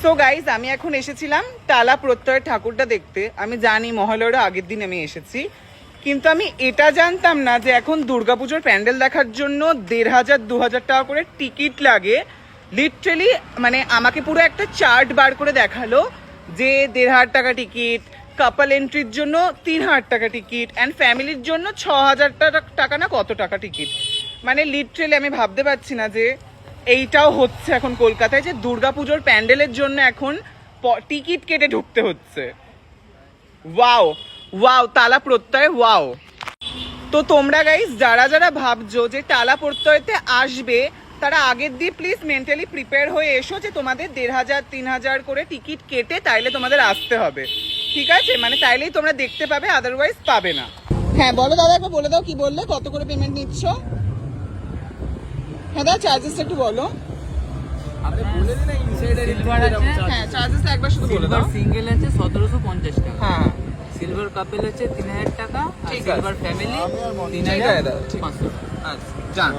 So guys, আমি এখন এসেছিলাম টালা প্রত্যয় ঠাকুরটা দেখতে। আমি জানি মহালয়ার আগের দিন আমি এসেছি, কিন্তু আমি এটা জানতাম না যে এখন দুর্গাপুজোর প্যান্ডেল দেখার জন্য 1500-2000 টাকা করে টিকিট লাগে। লিটারেলি মানে আমাকে পুরো একটা চার্ট বার করে দেখালো যে 1500 টাকা টিকিট, কাপল এন্ট্রির জন্য 3000 টাকা টিকিট, অ্যান্ড ফ্যামিলির জন্য 6000 টাকা না কত টাকা টিকিট। মানে লিটারেলি আমি ভাবতে পারছি না যে এইটাও হচ্ছে এখন কলকাতায়, যে দুর্গাপুজোর প্যান্ডেলের জন্য এখন টিকিট কেটে ঢুকতে হচ্ছে। ওয়াও ওয়াও, তালা প্রত্যয় ওয়াও। তো তোমরা গাইস যারা যারা ভাবছো যে টালা প্রত্যয়তে আসবে, তারা আগের দিয়ে প্লিজ মেন্টালি প্রিপেয়ার হয়ে এসো যে তোমাদের 1500-3000 করে টিকিট কেটে তাইলে তোমাদের আসতে হবে, ঠিক আছে? মানে তাইলেই তোমরা দেখতে পাবে, আদারওয়াইজ পাবে না। হ্যাঁ বলো দাদা, একবার বলে দাও কি বললে, কত করে পেমেন্ট নিচ্ছ? হ্যাঁ দাদা, চার্জেসটা একটু বলো। হ্যাঁ চার্জেস একবার শুধু বলে দাও। সিঙ্গেল আছে 1750 টাকা, হ্যাঁ সিলভার কাপেল আছে 3000 টাকা, আর ঠিক আছে। সিলভার ফ্যামিলি ঠিক আছে 3500 টাকা। আচ্ছা জান।